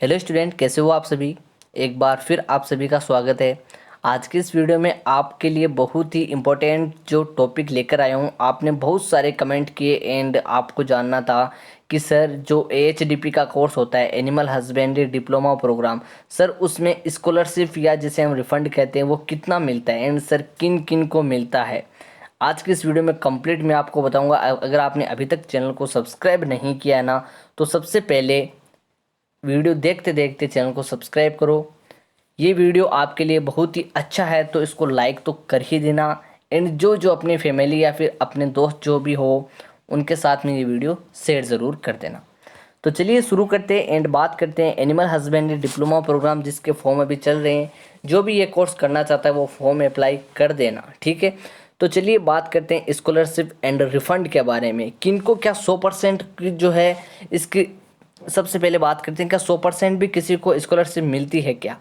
Hello student, कैसे हो आप सभी। एक बार फिर आप सभी का स्वागत है। आज की इस वीडियो में आपके लिए बहुत ही इम्पोर्टेंट जो टॉपिक लेकर आया हूँ। आपने बहुत सारे कमेंट किए एंड आपको जानना था कि सर जो एएचडीपी का कोर्स होता है, animal husbandry diploma programme, sir उसमें स्कॉलरशिप या जिसे हम रिफंड कहते हैं वो कितना मिलता है एंड सर किन किन को मिलता है। आज की इस वीडियो में कंप्लीट मैं आपको बताऊंगा। अगर आपने अभी तक चैनल को सब्सक्राइब नहीं किया है ना, तो सबसे पहले वीडियो देखते देखते चैनल को सब्सक्राइब करो। ये वीडियो आपके लिए बहुत ही अच्छा है तो इसको लाइक तो कर ही देना एंड जो जो अपनी फैमिली या फिर अपने दोस्त जो भी हो उनके साथ में ये वीडियो शेयर ज़रूर कर देना। तो चलिए शुरू करते हैं एंड बात करते हैं एनिमल हस्बेंड्री डिप्लोमा प्रोग्राम जिसके फॉर्म अभी चल रहे हैं। जो भी ये कोर्स करना चाहता है वो फॉर्म अप्लाई कर देना, ठीक है। तो चलिए बात करते हैं स्कॉलरशिप एंड रिफंड के बारे में। किनको क्या 100% की जो है इसकी सबसे पहले बात करते हैं, क्या 100% भी किसी को स्कॉलरशिप मिलती है क्या।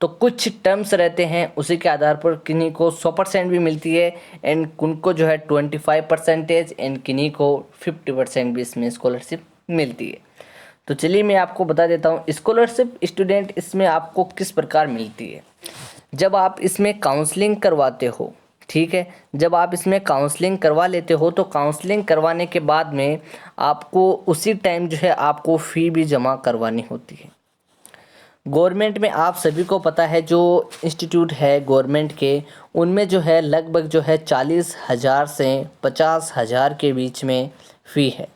तो कुछ टर्म्स रहते हैं, उसी के आधार पर किन्हीं को 100% भी मिलती है एंड उनको जो है 25% एंड किन्हीं को 50% भी इसमें स्कॉलरशिप मिलती है। तो चलिए मैं आपको बता देता हूँ स्कॉलरशिप स्टूडेंट इसमें आपको किस प्रकार मिलती है। जब आप इसमें काउंसलिंग करवाते हो, ठीक है, जब आप इसमें काउंसलिंग करवा लेते हो तो काउंसलिंग करवाने के बाद में आपको उसी टाइम जो है आपको फ़ी भी जमा करवानी होती है। गवर्नमेंट में आप सभी को पता है जो इंस्टीट्यूट है गवर्नमेंट के, उनमें जो है लगभग जो है 40,000 से 50,000 के बीच में फ़ी है।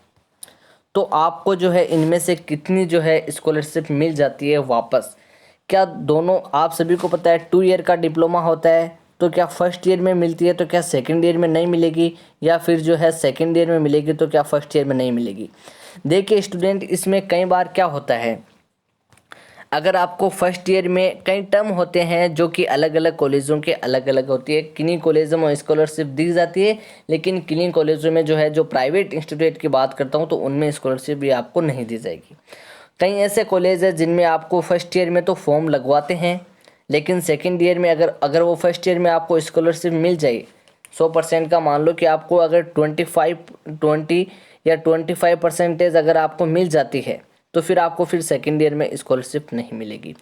तो आपको जो है इनमें से कितनी जो है स्कॉलरशिप मिल जाती है वापस। क्या दोनों, आप सभी को पता है 2 ईयर का डिप्लोमा होता है, तो क्या फर्स्ट ईयर में मिलती है तो क्या सेकंड ईयर में नहीं मिलेगी, या फिर जो है सेकंड ईयर में मिलेगी तो क्या फर्स्ट ईयर में नहीं मिलेगी। देखिए स्टूडेंट, इसमें कई बार क्या होता है, अगर आपको फर्स्ट ईयर में कई टर्म होते हैं जो कि अलग अलग कॉलेजों के अलग अलग होती है। किन्हीं कॉलेजों में स्कॉलरशिप दी जाती है लेकिन किन्हीं कॉलेजों में जो है, जो प्राइवेट इंस्टीट्यूट की बात करता हूँ, तो उनमें स्कॉलरशिप भी आपको नहीं दी जाएगी। कई ऐसे कॉलेज है जिनमें आपको फर्स्ट ईयर में तो फॉर्म लगवाते हैं लेकिन सेकेंड ईयर में अगर वो फर्स्ट ईयर में आपको स्कॉलरशिप मिल जाए 100% का, मान लो कि आपको अगर 25% अगर आपको मिल जाती है तो फिर आपको फिर सेकेंड ईयर में स्कॉलरशिप नहीं मिलेगी।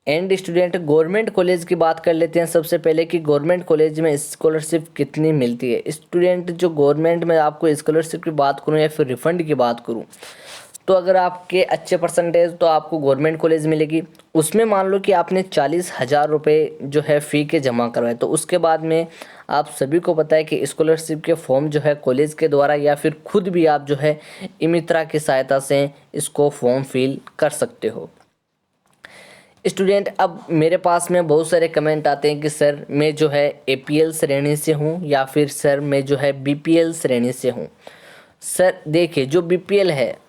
एंड स्टूडेंट, गवर्नमेंट कॉलेज की बात कर लेते हैं सबसे पहले कि गवर्नमेंट कॉलेज में स्कॉलरशिप कितनी मिलती है। स्टूडेंट, जो गवर्नमेंट में आपको स्कॉलरशिप की बात करूं या फिर रिफंड की बात करूं, तो अगर आपके अच्छे परसेंटेज तो आपको गवर्नमेंट कॉलेज मिलेगी। उसमें मान लो कि आपने 40,000 रुपये जो है फ़ी के जमा करवाए, तो उसके बाद में आप सभी को पता है कि स्कॉलरशिप के फॉर्म जो है कॉलेज के द्वारा या फिर खुद भी आप जो है ई-मित्रा की सहायता से इसको फॉर्म फिल कर सकते हो। स्टूडेंट, अब मेरे पास में बहुत सारे कमेंट आते हैं कि सर मैं जो है एपीएल श्रेणी से हूँ या फिर सर मैं जो है बीपीएल श्रेणी से हूँ। सर देखिए, जो बीपीएल है,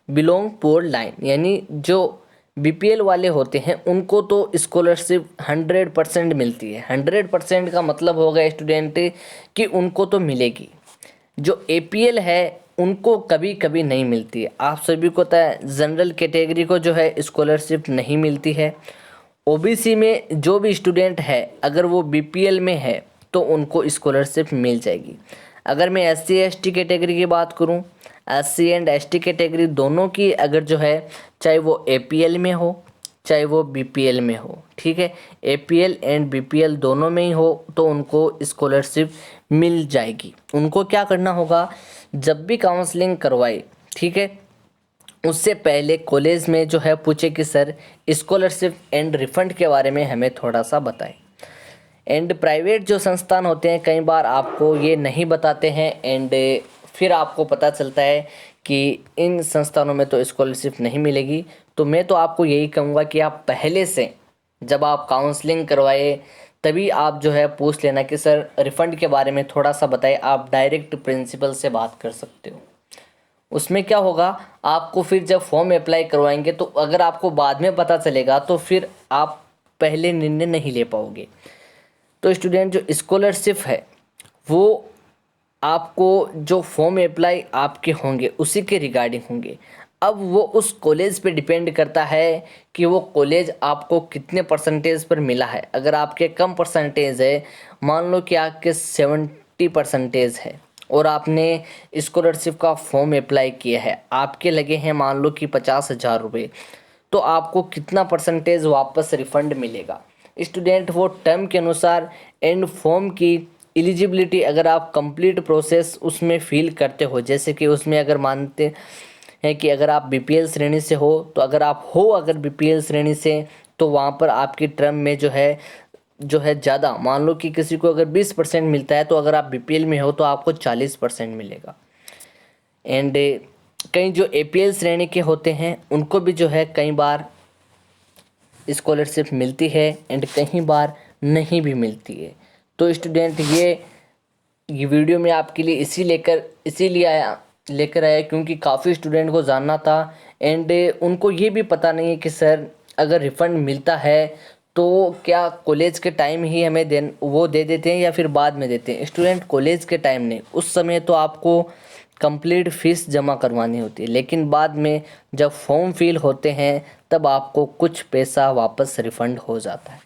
बिलोंग पुअर लाइन, यानी जो बीपीएल वाले होते हैं उनको तो स्कॉलरशिप 100% मिलती है। 100% का मतलब होगा स्टूडेंट कि उनको तो मिलेगी। जो एपीएल है उनको कभी कभी नहीं मिलती है। आप सभी को पता है जनरल कैटेगरी को जो है स्कॉलरशिप नहीं मिलती है। ओबीसी में जो भी स्टूडेंट है अगर वो बीपीएल में है तो उनको स्कॉलरशिप मिल जाएगी। अगर मैं एससी एसटी कैटेगरी की बात करूं, एससी एंड एसटी कैटेगरी दोनों की अगर जो है, चाहे वो एपीएल में हो चाहे वो बीपीएल में हो, ठीक है, एपीएल एंड बीपीएल दोनों में ही हो तो उनको स्कॉलरशिप मिल जाएगी। उनको क्या करना होगा, जब भी काउंसलिंग करवाए, ठीक है, उससे पहले कॉलेज में जो है पूछे कि सर स्कॉलरशिप एंड रिफंड के बारे में हमें थोड़ा सा बताएं। एंड प्राइवेट जो संस्थान होते हैं कई बार आपको ये नहीं बताते हैं एंड फिर आपको पता चलता है कि इन संस्थानों में तो स्कॉलरशिप नहीं मिलेगी। तो मैं तो आपको यही कहूँगा कि आप पहले से जब आप काउंसलिंग करवाए तभी आप जो है पूछ लेना कि सर रिफ़ंड के बारे में थोड़ा सा बताइए। आप डायरेक्ट प्रिंसिपल से बात कर सकते हो। उसमें क्या होगा, आपको फिर जब फॉर्म अप्लाई करवाएंगे तो अगर आपको बाद में पता चलेगा तो फिर आप पहले निर्णय नहीं ले पाओगे। तो स्टूडेंट, जो स्कॉलरशिप है वो आपको जो फॉर्म अप्लाई आपके होंगे उसी के रिगार्डिंग होंगे। अब वो उस कॉलेज पे डिपेंड करता है कि वो कॉलेज आपको कितने परसेंटेज पर मिला है। अगर आपके कम परसेंटेज है, मान लो कि आपके 70% है और आपने स्कॉलरशिप का फॉर्म अप्लाई किया है, आपके लगे हैं मान लो कि 50,000 रुपये, तो आपको कितना परसेंटेज वापस रिफंड मिलेगा। स्टूडेंट वो टर्म के अनुसार एंड फॉर्म की एलिजिबिलिटी अगर आप कंप्लीट प्रोसेस उसमें फिल करते हो, जैसे कि उसमें अगर मानते हैं कि अगर आप बीपीएल श्रेणी से हो, तो अगर बीपीएल श्रेणी से तो वहाँ पर आपकी टर्म में जो है ज़्यादा, मान लो कि किसी को अगर 20% मिलता है, तो अगर आप बीपीएल में हो तो आपको 40% मिलेगा। एंड कई जो एपीएल श्रेणी के होते हैं उनको भी जो है कई बार स्कॉलरशिप मिलती है एंड कई बार नहीं भी मिलती है। तो स्टूडेंट ये वीडियो में आपके लिए इसीलिए लेकर आया क्योंकि काफ़ी स्टूडेंट को जानना था एंड उनको ये भी पता नहीं है कि सर अगर रिफ़ंड मिलता है तो क्या कॉलेज के टाइम ही हमें वो दे देते हैं या फिर बाद में देते हैं। स्टूडेंट कॉलेज के टाइम नहीं, उस समय तो आपको कंप्लीट फीस जमा करवानी होती है, लेकिन बाद में जब फॉर्म फिल होते हैं तब आपको कुछ पैसा वापस रिफ़ंड हो जाता है।